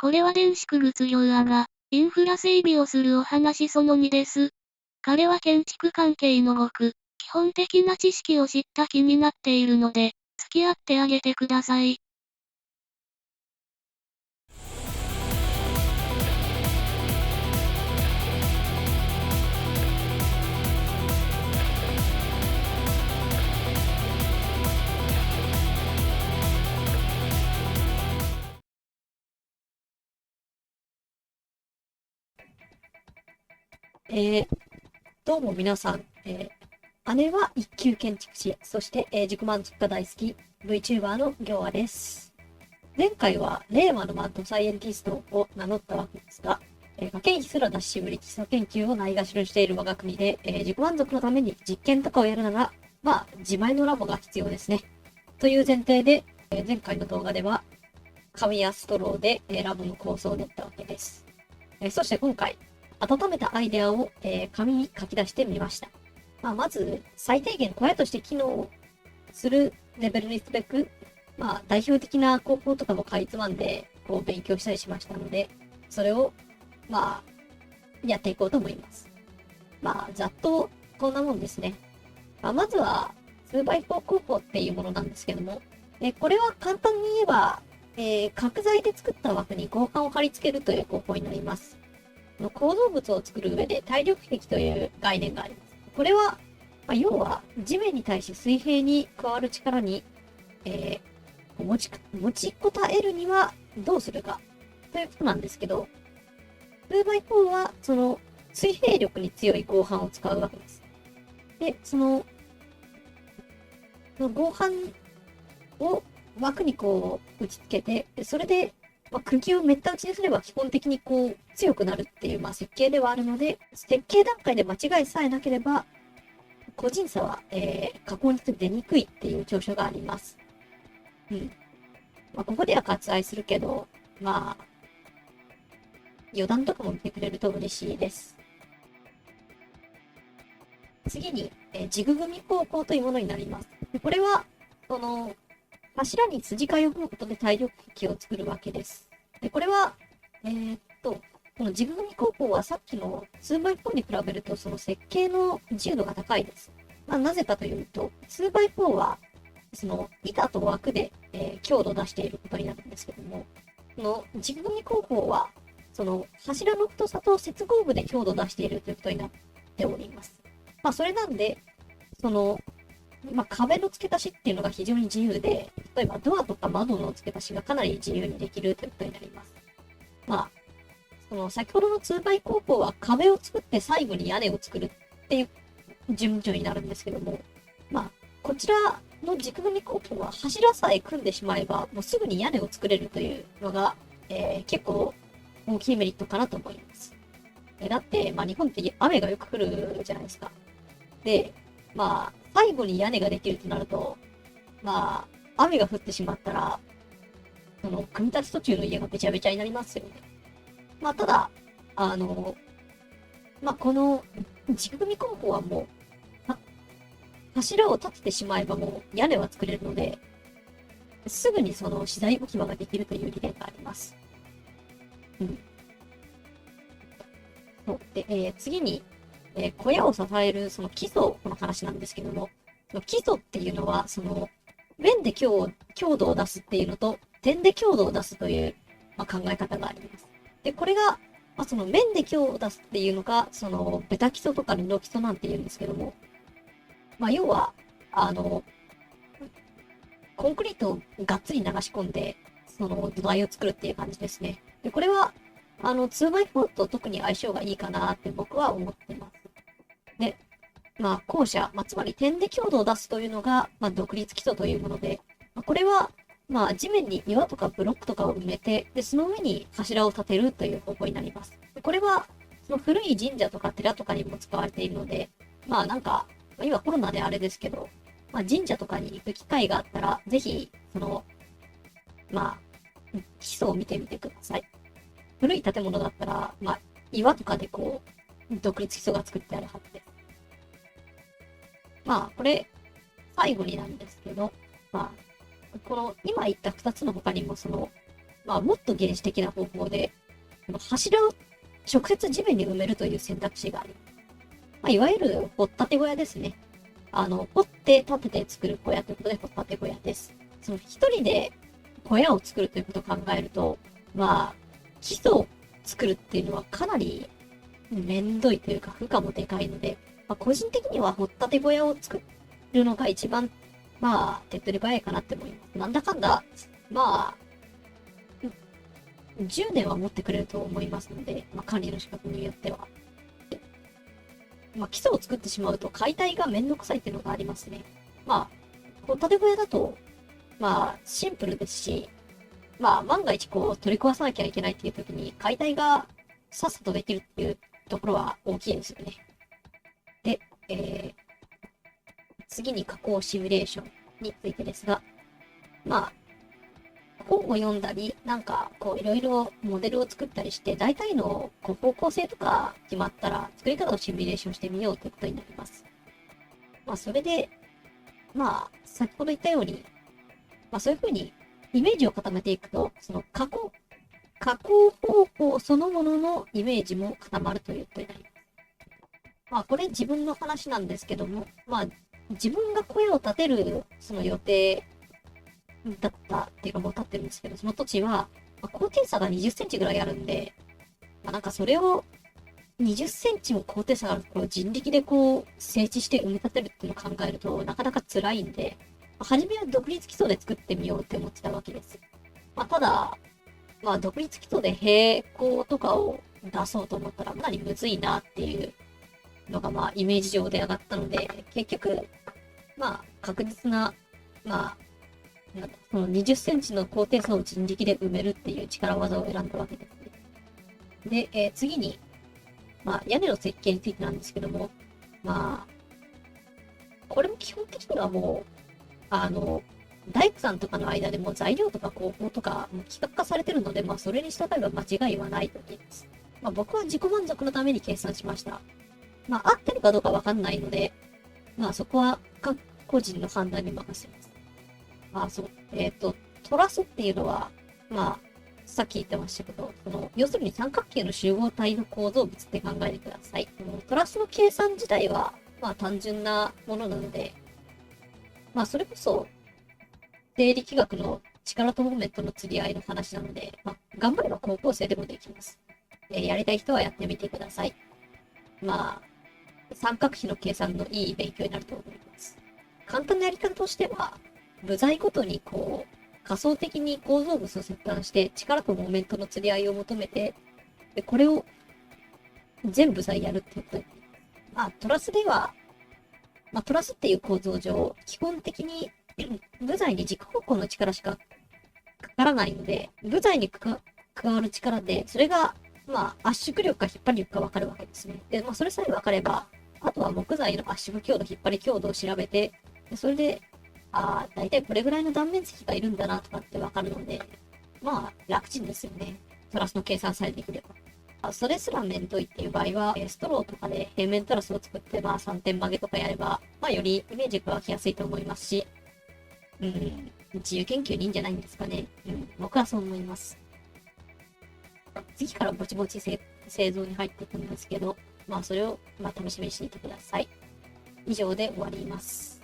これは電子区物業屋が、インフラ整備をするお話その2です。彼は建築関係のごく、基本的な知識を知った気になっているので、付き合ってあげてください。えー、どうも皆さん、姉は一級建築士、そして、自己満足が大好き VTuber の行和です。前回は令和のマッドサイエンティストを名乗ったわけですが、科研費すら出し渋り基礎研究をないがしろにしている我が国で、自己満足のために実験とかをやるなら、自前のラボが必要ですね。という前提で、前回の動画では、紙やストローで、ラボの構想を練ったわけです。そして今回、温めたアイデアを、紙に書き出してみました。まず、最低限小屋として機能するレベルにすべく、代表的な高校とかもかいつまんで、勉強したりしましたので、それを、やっていこうと思います。ざっと、こんなもんですね。まずは、2x4 工法っていうものなんですけども、これは簡単に言えば、角材で作った枠に合板を貼り付けるという工法になります。構造物を作る上で体力壁という概念があります。これは、要は地面に対して水平に加わる力に、持ちこたえるにはどうするかということなんですけど、2x4 はその水平力に強い合板を使うわけです。で、その合板を枠に打ち付けて、それで釘をめった打ちにすれば基本的に強くなるっていう設計ではあるので、設計段階で間違いさえなければ、個人差は、加工に出にくいっていう長所があります。ここでは割愛するけど、余談とかも見てくれると嬉しいです。次に、ジグ組工法というものになります。これは、柱に筋交いを踏むことで体力壁を作るわけです。で、これは、このジグ組工法はさっきの 2x4 に比べるとその設計の自由度が高いです。なぜかというと、2x4 はその板と枠で、強度を出していることになるんですけども、このジグ組工法は、その柱の太さと接合部で強度を出しているということになっております。それなんで、その、壁の付け足しっていうのが非常に自由で、例えばドアとか窓の付け足しがかなり自由にできるということになります。その先ほどの2x工法は壁を作って最後に屋根を作るっていう順序になるんですけども、こちらの軸組工法は柱さえ組んでしまえば、もうすぐに屋根を作れるというのが、結構大きいメリットかなと思います。だって、日本って雨がよく降るじゃないですか。で、最後に屋根ができるとなると、雨が降ってしまったら、その、組み立て途中の家がべちゃべちゃになりますよね。ただ、この、軸組工法はもう、柱を立ててしまえばもう屋根は作れるので、すぐにその資材置き場ができるという利点があります。で、次に、小屋を支えるその基礎の話なんですけども、その基礎っていうのは、その、面で強度を出すっていうのと、点で強度を出すという、考え方があります。で、これが、その面で強度を出すっていうのが、その、ベタ基礎とか布基礎なんて言うんですけども、要は、コンクリートをがっつり流し込んで、その土台を作るっていう感じですね。で、これは、2x4 と特に相性がいいかなって僕は思ってます。で、後者、つまり点で強度を出すというのが、独立基礎というもので、これは、地面に岩とかブロックとかを埋めて、で、その上に柱を立てるという方法になります。でこれは、その古い神社とか寺とかにも使われているので、今コロナであれですけど、神社とかに行く機会があったら、ぜひ、その、基礎を見てみてください。古い建物だったら、岩とかで独立基礎が作ってあるはずです。これ、最後になんですけど、この、今言った二つの他にも、その、もっと原始的な方法で、柱を直接地面に埋めるという選択肢があります。いわゆる掘ったて小屋ですね。掘って建てて作る小屋ということで、掘ったて小屋です。その一人で小屋を作るということを考えると、基礎を作るっていうのはかなりめんどいというか負荷もでかいので、個人的には掘ったて小屋を作るのが一番、手っ取り早いかなって思います。なんだかんだ、10年は持ってくれると思いますので、管理の仕方によっては。基礎を作ってしまうと解体がめんどくさいっていうのがありますね。掘ったて小屋だと、シンプルですし、万が一取り壊さなきゃいけないっていう時に解体がさっさとできるっていうところは大きいですよね。で、次に加工シミュレーションについてですが、本を読んだり、いろいろモデルを作ったりして、大体の方向性とか決まったら、作り方をシミュレーションしてみようということになります。それで、先ほど言ったように、そういうふうにイメージを固めていくと、その加工方法そのもののイメージも固まるということになります。これ自分の話なんですけども、自分が小屋を建てるその予定だったっていうかもう建ってるんですけど、その土地は、高低差が20センチぐらいあるんで、それを20センチも高低差があるところを人力で整地して埋め立てるっていうのを考えると、なかなか辛いんで、初めは独立基礎で作ってみようって思ってたわけです。ただ、独立基礎で平行とかを出そうと思ったらかなりむずいなっていうのがイメージ上で上がったので、結局、確実な、その20センチの高低差を人力で埋めるっていう力技を選んだわけですね。で、次に、屋根の設計についてなんですけども、これも基本的にはもう、大工さんとかの間でも材料とか工法とかも規格化されてるので、それに従えば間違いはないと言います。僕は自己満足のために計算しました。合ってるかどうかわかんないので、そこは各個人の判断に任せます。トラスっていうのは、さっき言ってましたけど、要するに三角形の集合体の構造物って考えてください。トラスの計算自体は、単純なものなので、それこそ、定力学の力とモーメントの釣り合いの話なので、頑張れば高校生でもできます。やりたい人はやってみてください。三角比の計算のいい勉強になると思います。簡単なやり方としては、部材ごとに仮想的に構造物を切断して、力とモーメントの釣り合いを求めて、でこれを全部材やるってことに。トラスでは、トラスっていう構造上、基本的に部材に軸方向の力しかかからないので、部材に加わる力で、それが、圧縮力か引っ張り力か分かるわけですね。で、それさえ分かれば、あとは木材の圧縮強度、引っ張り強度を調べて、でそれで、だいたいこれぐらいの断面積がいるんだなとかって分かるので、楽ちんですよね。トラスの計算さえできれば。それすらめんどいっていう場合は、ストローとかで平面トラスを作って、3点曲げとかやれば、よりイメージが湧きやすいと思いますし、自由研究にいいんじゃないんですかね。僕はそう思います。次からぼちぼち製造に入っていくんですけど、それを楽しみにしていてください。以上で終わります。